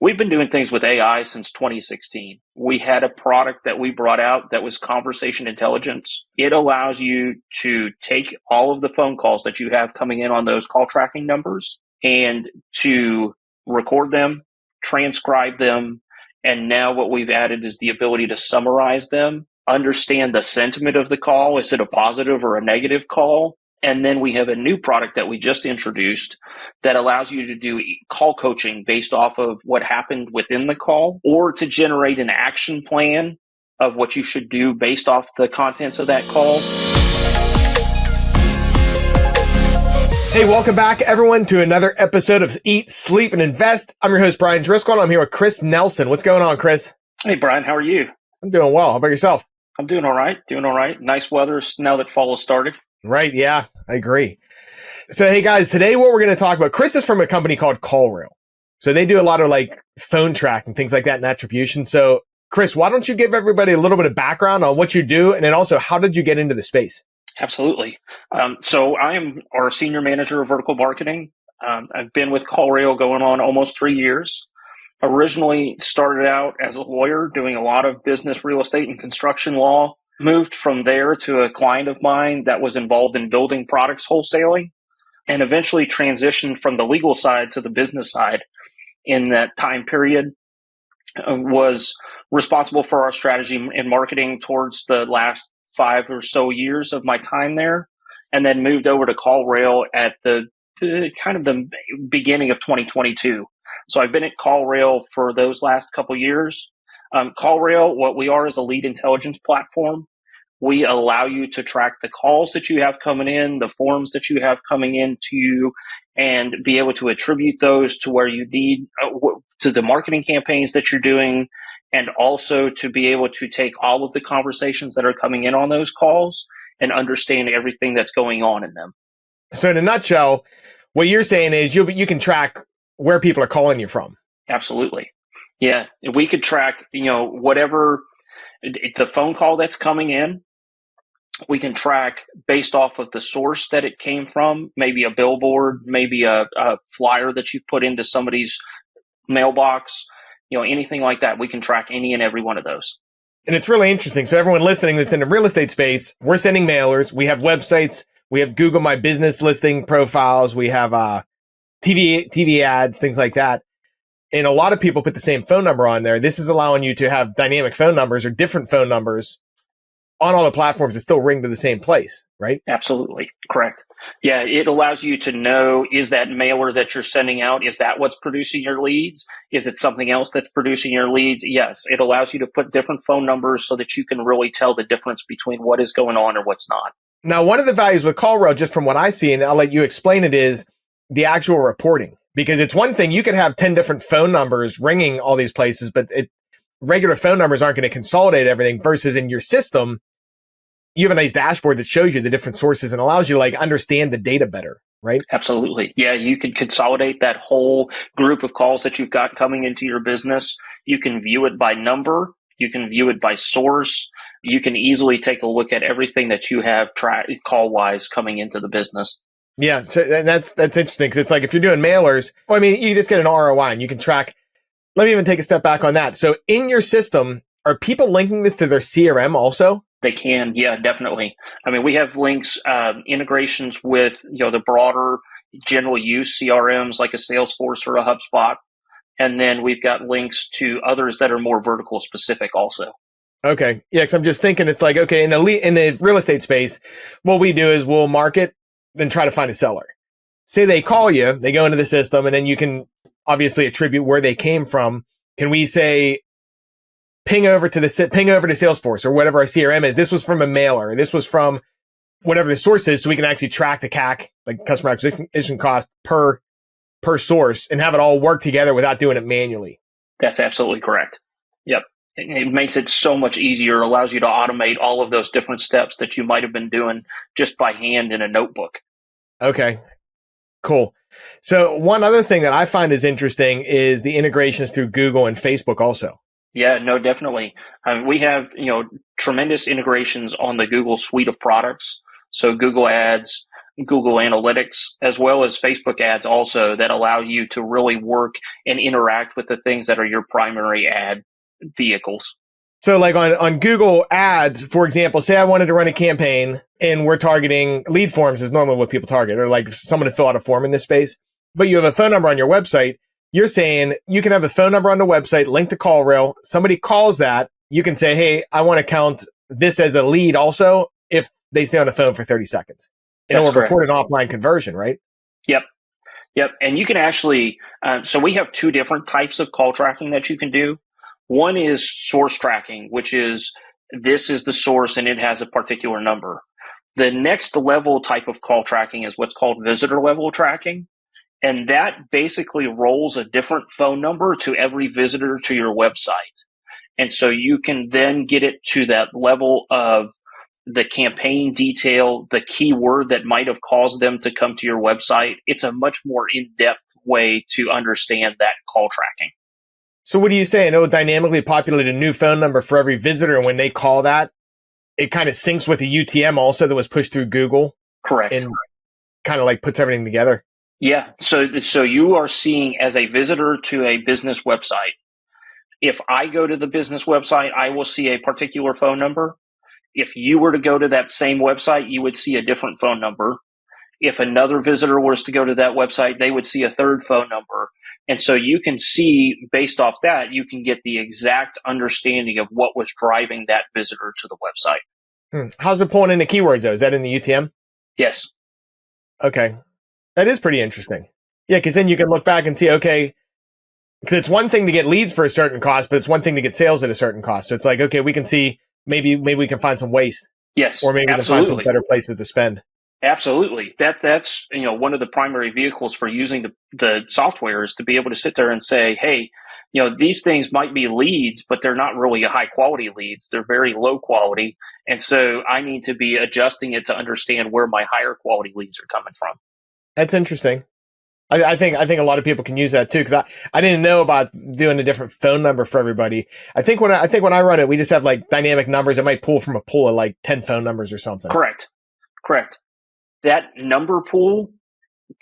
We've been doing things with AI since 2016. We had a product that we brought out that was conversation intelligence. It allows you to take all of the phone calls that you have coming in on those call tracking numbers and to record them, transcribe them, and now what we've added is the ability to summarize them, understand the sentiment of the call. Is it a positive or a negative call? And then we have a new product that we just introduced that allows you to do call coaching based off of what happened within the call, or to generate an action plan of what you should do based off the contents of that call. Hey, welcome back, everyone, to another episode of Eat, Sleep, and Invest. I'm your host, Brian Driscoll, and I'm here with Chris Nelson. What's going on, Chris? Hey, Brian, how are you? I'm doing well. How about yourself? I'm doing all right. Nice weather now that fall has started. Right, yeah, I agree. So, hey, guys, today what we're going to talk about, Chris is from a company called CallRail. So they do a lot of like phone tracking, things like that, and attribution. So, Chris, why don't you give everybody a little bit of background on what you do, and then also how did you get into the space? Absolutely. So I am our senior manager of vertical marketing. I've been with CallRail going on almost 3 years. Originally started out as a lawyer doing a lot of business, real estate, and construction law. Moved from there to a client of mine that was involved in building products wholesaling, and eventually transitioned from the legal side to the business side in that time period. Was responsible for our strategy and marketing towards the last 5 or so years of my time there, and then moved over to CallRail at the kind of the beginning of 2022. So I've been at CallRail for those last couple years. CallRail, what we are is a lead intelligence platform. We allow you to track the calls that you have coming in, the forms that you have coming in to you, and be able to attribute those to where you need, to the marketing campaigns that you're doing, and also to be able to take all of the conversations that are coming in on those calls and understand everything that's going on in them. So in a nutshell, what you're saying is you can track where people are calling you from. Absolutely. Yeah. We could track, whatever the phone call that's coming in, we can track based off of the source that it came from, maybe a billboard, maybe a flyer that you put into somebody's mailbox, anything like that. We can track any and every one of those. And it's really interesting. So everyone listening that's in the real estate space, we're sending mailers. We have websites. We have Google My Business listing profiles. We have TV ads, things like that. And a lot of people put the same phone number on there. This is allowing you to have dynamic phone numbers or different phone numbers on all the platforms that still ring to the same place, right? Absolutely. Correct. Yeah, it allows you to know, is that mailer that you're sending out, is that what's producing your leads? Is it something else that's producing your leads? Yes, it allows you to put different phone numbers so that you can really tell the difference between what is going on and what's not. Now, one of the values with CallRail, just from what I see, and I'll let you explain it, is the actual reporting. Because it's one thing, you could have 10 different phone numbers ringing all these places, but regular phone numbers aren't going to consolidate everything, versus in your system, you have a nice dashboard that shows you the different sources and allows you to understand the data better, right? Absolutely. Yeah, you can consolidate that whole group of calls that you've got coming into your business. You can view it by number. You can view it by source. You can easily take a look at everything that you have call-wise coming into the business. Yeah, so and that's interesting, because it's like if you're doing mailers, you just get an ROI and you can track. Let me even take a step back on that. So in your system, are people linking this to their CRM also? They can, yeah, definitely. We have links, integrations with, the broader general use CRMs like a Salesforce or a HubSpot. And then we've got links to others that are more vertical specific also. Okay. Yeah, because I'm just thinking it's like, okay, in the real estate space, what we do is we'll market and try to find a seller. Say they call you, they go into the system, and then you can obviously attribute where they came from. Can we say, ping over to Salesforce or whatever our CRM is? This was from a mailer. This was from whatever the source is, so we can actually track the CAC, like customer acquisition cost per source, and have it all work together without doing it manually. That's absolutely correct. Yep. It makes it so much easier. It allows you to automate all of those different steps that you might have been doing just by hand in a notebook. Okay, cool. So one other thing that I find is interesting is the integrations through Google and Facebook also. Yeah, no, definitely. We have, tremendous integrations on the Google suite of products. So Google Ads, Google Analytics, as well as Facebook ads also, that allow you to really work and interact with the things that are your primary ad vehicles. So like on Google ads, for example, say I wanted to run a campaign and we're targeting lead forms is normally what people target, or like someone to fill out a form in this space, but you have a phone number on your website. You're saying you can have a phone number on the website linked to CallRail. Somebody calls that. You can say, hey, I want to count this as a lead also if they stay on the phone for 30 seconds. And it'll report an offline conversion, right? Yep. Yep. And you can actually, so we have two different types of call tracking that you can do. One is source tracking, which is this is the source and it has a particular number. The next level type of call tracking is what's called visitor level tracking. And that basically rolls a different phone number to every visitor to your website. And so you can then get it to that level of the campaign detail, the keyword that might have caused them to come to your website. It's a much more in-depth way to understand that call tracking. So what are you saying? It will dynamically populate a new phone number for every visitor. And when they call that, it kind of syncs with a UTM also that was pushed through Google. Correct. And kind of like puts everything together. Yeah. So you are seeing as a visitor to a business website. If I go to the business website, I will see a particular phone number. If you were to go to that same website, you would see a different phone number. If another visitor was to go to that website, they would see a third phone number. And so you can see, based off that, you can get the exact understanding of what was driving that visitor to the website. How's it pulling in the keywords, though? Is that in the UTM? Yes. Okay. That is pretty interesting. Yeah, because then you can look back and see, okay, because it's one thing to get leads for a certain cost, but it's one thing to get sales at a certain cost. So it's like, okay, we can see maybe we can find some waste. Yes, or maybe absolutely. We can find some better places to spend. Absolutely. That's one of the primary vehicles for using the software is to be able to sit there and say, hey, these things might be leads, but they're not really high quality leads. They're very low quality. And so I need to be adjusting it to understand where my higher quality leads are coming from. That's interesting. I think a lot of people can use that too, because I didn't know about doing a different phone number for everybody. I think when I run it, we just have like dynamic numbers. It might pull from a pool of like 10 phone numbers or something. Correct. That number pool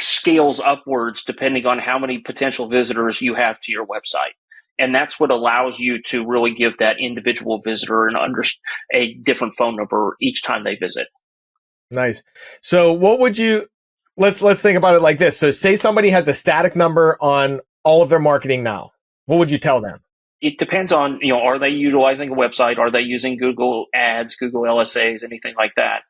scales upwards depending on how many potential visitors you have to your website. And that's what allows you to really give that individual visitor a different phone number each time they visit. Nice. So what would you, let's think about it like this. So say somebody has a static number on all of their marketing now. What would you tell them? It depends on, are they utilizing a website? Are they using Google ads, Google LSAs, anything like that?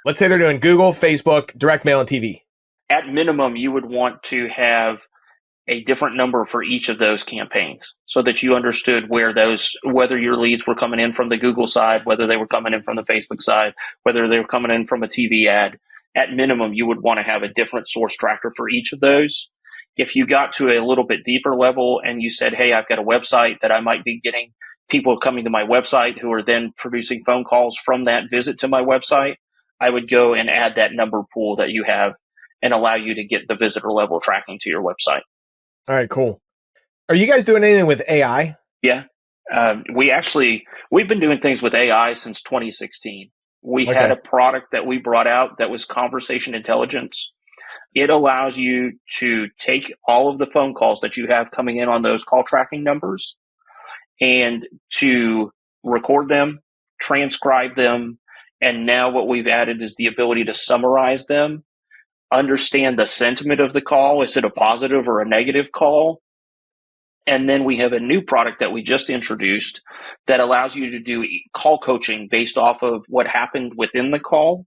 Let's say they're doing Google, Facebook, direct mail, and TV. At minimum, you would want to have a different number for each of those campaigns so that you understood whether your leads were coming in from the Google side, whether they were coming in from the Facebook side, whether they were coming in from a TV ad. At minimum, you would want to have a different source tracker for each of those. If you got to a little bit deeper level and you said, hey, I've got a website that I might be getting people coming to my website who are then producing phone calls from that visit to my website, I would go and add that number pool that you have and allow you to get the visitor level tracking to your website. All right, cool. Are you guys doing anything with AI? Yeah. We've been doing things with AI since 2016. We had a product that we brought out that was conversation intelligence. It allows you to take all of the phone calls that you have coming in on those call tracking numbers and to record them, transcribe them, and now what we've added is the ability to summarize them, understand the sentiment of the call. Is it a positive or a negative call? And then we have a new product that we just introduced that allows you to do call coaching based off of what happened within the call,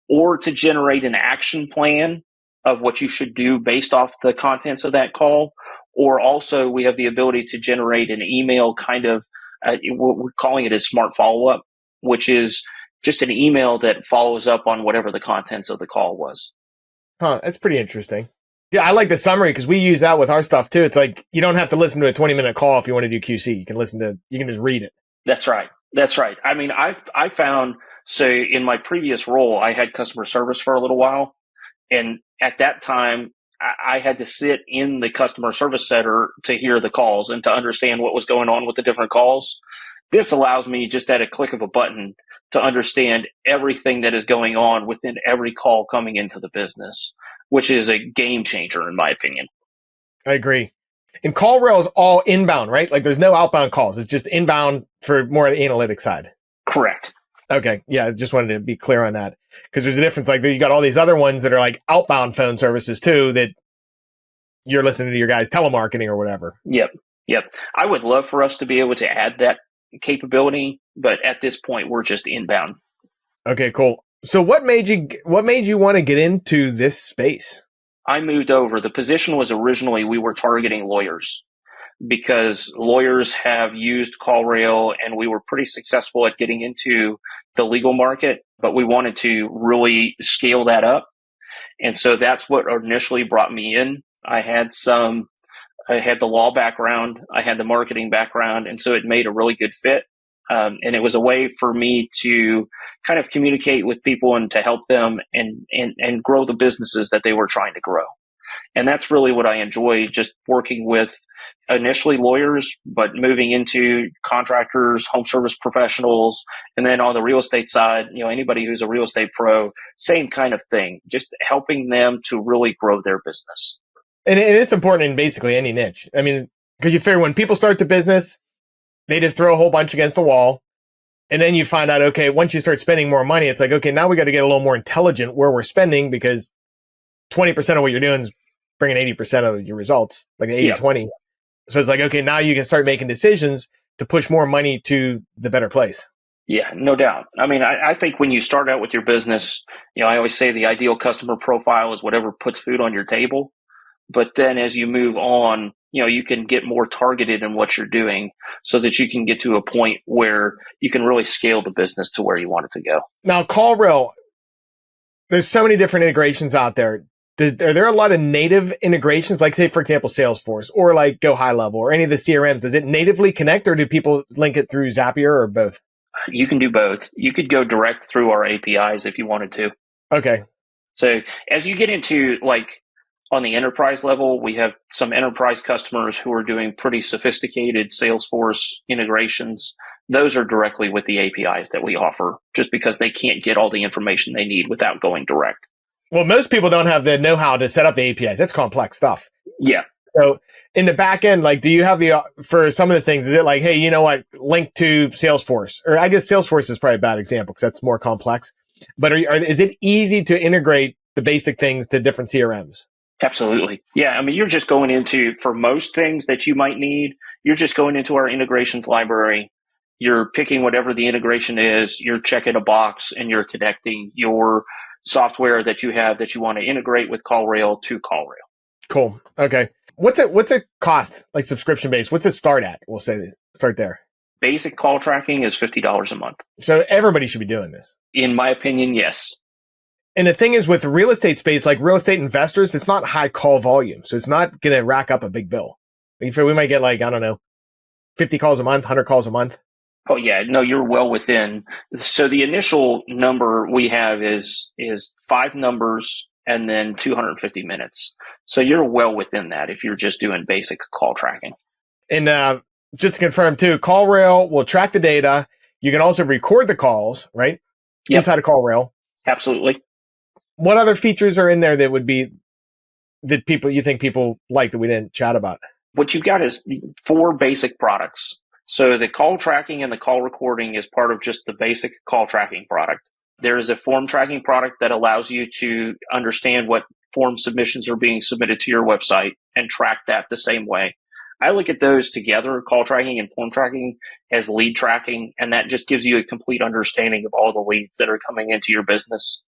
or to generate an action plan of what you should do based off the contents of that call. Or also we have the ability to generate an email kind of, we're calling it a smart follow-up, which is just an email that follows up on whatever the contents of the call was. Huh, that's pretty interesting. Yeah, I like the summary because we use that with our stuff too. It's like you don't have to listen to a 20-minute call if you want to do QC. You can just read it. That's right. I mean, I found, so in my previous role, I had customer service for a little while. And at that time, I had to sit in the customer service center to hear the calls and to understand what was going on with the different calls. This allows me just at a click of a button to understand everything that is going on within every call coming into the business, which is a game changer, in my opinion. I agree. And CallRail is all inbound, right? Like there's no outbound calls. It's just inbound for more of the analytics side. Correct. Okay. Yeah. I just wanted to be clear on that because there's a difference. Like you got all these other ones that are like outbound phone services too, that you're listening to your guys telemarketing or whatever. Yep. I would love for us to be able to add that capability, but at this point we're just inbound. Okay, cool. So what made you want to get into this space? I moved over. The position was originally we were targeting lawyers because lawyers have used CallRail and we were pretty successful at getting into the legal market, but we wanted to really scale that up. And so that's what initially brought me in. I had the law background, I had the marketing background, and so it made a really good fit. And it was a way for me to kind of communicate with people and to help them and grow the businesses that they were trying to grow. And that's really what I enjoy, just working with initially lawyers, but moving into contractors, home service professionals, and then on the real estate side, anybody who's a real estate pro, same kind of thing, just helping them to really grow their business. And it's important in basically any niche. I mean, because you figure when people start the business, they just throw a whole bunch against the wall. And then you find out, okay, once you start spending more money, it's like, okay, now we got to get a little more intelligent where we're spending because 20% of what you're doing is bringing 80% of your results, like 80-20. So it's like, okay, now you can start making decisions to push more money to the better place. Yeah, no doubt. I mean, I think when you start out with your business, I always say the ideal customer profile is whatever puts food on your table. But then as you move on, you can get more targeted in what you're doing so that you can get to a point where you can really scale the business to where you want it to go. Now, CallRail, there's so many different integrations out there. Are there a lot of native integrations, like say, for example, Salesforce or like Go High Level or any of the CRMs? Does it natively connect or do people link it through Zapier or both? You can do both. You could go direct through our APIs if you wanted to. Okay. So as you get into on the enterprise level, we have some enterprise customers who are doing pretty sophisticated Salesforce integrations. Those are directly with the APIs that we offer just because they can't get all the information they need without going direct. Well, most people don't have the know-how to set up the APIs. That's complex stuff. Yeah. So in the back end, do you have for some of the things, is it like, hey, you know what, link to Salesforce? Or I guess Salesforce is probably a bad example because that's more complex. But is it easy to integrate the basic things to different CRMs? Absolutely. Yeah. I mean, you're just going into, for most things that you might need, you're just going into our integrations library. You're picking whatever the integration is. You're checking a box and you're connecting your software that you have that you want to integrate with CallRail to CallRail. Cool. Okay. What's it cost, like subscription based? What's it start at? We'll say start there. Basic call tracking is $50 a month. So everybody should be doing this. In my opinion, yes. And the thing is with the real estate space, like real estate investors, it's not high call volume. So it's not going to rack up a big bill. We might get 50 calls a month, 100 calls a month. Oh yeah, no, you're well within. So the initial number we have is 5 numbers and then 250 minutes. So you're well within that if you're just doing basic call tracking. And just to confirm too, CallRail will track the data. You can also record the calls, right? Yep. Inside of CallRail. Absolutely. What other features are in there that you think people like that we didn't chat about? What you've got is 4 basic products. So the call tracking and the call recording is part of just the basic call tracking product. There is a form tracking product that allows you to understand what form submissions are being submitted to your website and track that the same way. I look at those together, call tracking and form tracking, as lead tracking, and that just gives you a complete understanding of all the leads that are coming into your business.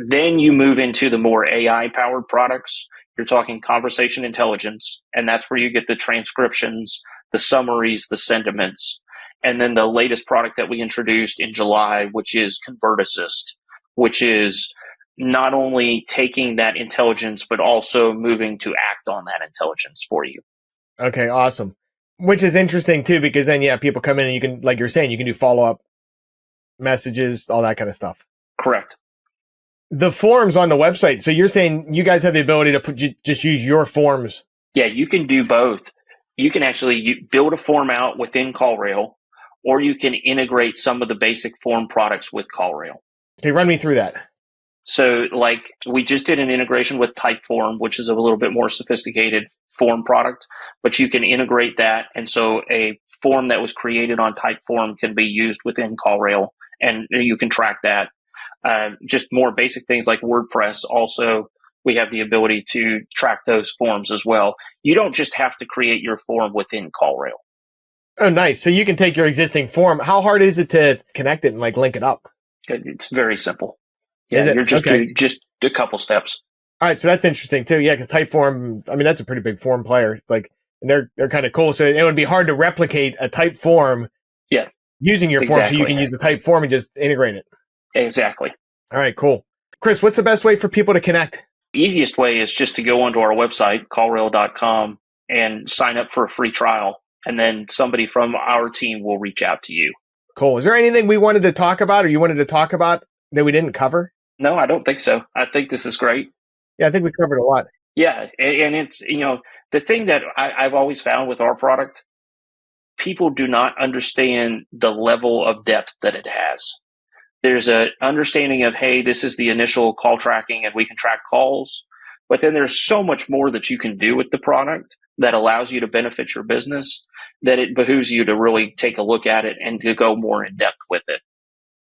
Then you move into the more AI-powered products. You're talking conversation intelligence, and that's where you get the transcriptions, the summaries, the sentiments. And then the latest product that we introduced in July, which is Convert Assist, which is not only taking that intelligence, but also moving to act on that intelligence for you. Okay, awesome. Which is interesting too, because then, people come in and you can, like you're saying, you can do follow-up messages, all that kind of stuff. Correct. The forms on the website. So you're saying you guys have the ability to just use your forms. Yeah, you can do both. You can actually build a form out within CallRail, or you can integrate some of the basic form products with CallRail. Okay, run me through that. So like we just did an integration with Typeform, which is a little bit more sophisticated form product, but you can integrate that. And so a form that was created on Typeform can be used within CallRail, and you can track that. Just more basic things like WordPress. Also, we have the ability to track those forms as well. You don't just have to create your form within CallRail. Oh, nice. So you can take your existing form. How hard is it to connect it and like link it up? It's very simple. Yeah, Is it? You're just Okay. just a couple steps. All right, so that's interesting too. Yeah, because Typeform, I mean, that's a pretty big form player. It's like, and they're kind of cool. So it would be hard to replicate a type form. Yeah, using your form, so you can use the type form and just integrate it. Exactly. All right, cool. Chris, what's the best way for people to connect? Easiest way is just to go onto our website, callrail.com, and sign up for a free trial. And then somebody from our team will reach out to you. Cool. Is there anything we wanted to talk about or you wanted to talk about that we didn't cover? No, I don't think so. I think this is great. Yeah, I think we covered a lot. Yeah. And it's, the thing that I've always found with our product, people do not understand the level of depth that it has. There's an understanding of, hey, this is the initial call tracking and we can track calls. But then there's so much more that you can do with the product that allows you to benefit your business, that it behooves you to really take a look at it and to go more in depth with it.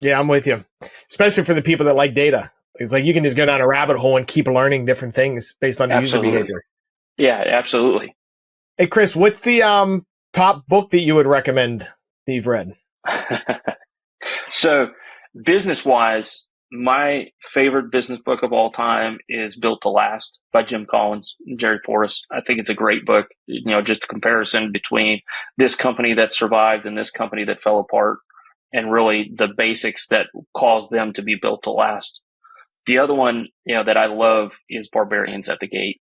Yeah, I'm with you. Especially for the people that like data. It's like you can just go down a rabbit hole and keep learning different things based on user behavior. Yeah, absolutely. Hey, Chris, what's the top book that you would recommend that you've read? So business-wise, my favorite business book of all time is Built to Last by Jim Collins and Jerry Porras. I think it's a great book, just a comparison between this company that survived and this company that fell apart, and really the basics that caused them to be built to last. The other one, that I love is Barbarians at the Gate,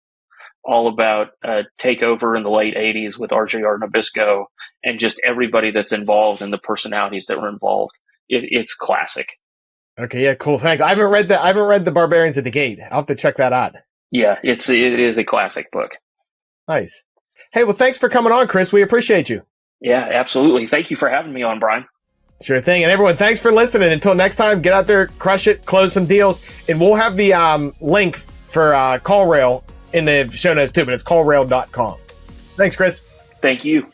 all about a takeover in the late 80s with RJR Nabisco and just everybody that's involved and the personalities that were involved. It's classic. Okay, yeah, cool. Thanks. I haven't read the Barbarians at the Gate. I'll have to check that out. Yeah, it is a classic book. Nice. Hey, well, thanks for coming on, Chris. We appreciate you. Yeah, absolutely. Thank you for having me on, Brian. Sure thing. And everyone, thanks for listening. Until next time, get out there, crush it, close some deals. And we'll have the link for CallRail in the show notes too, but it's callrail.com. Thanks, Chris. Thank you.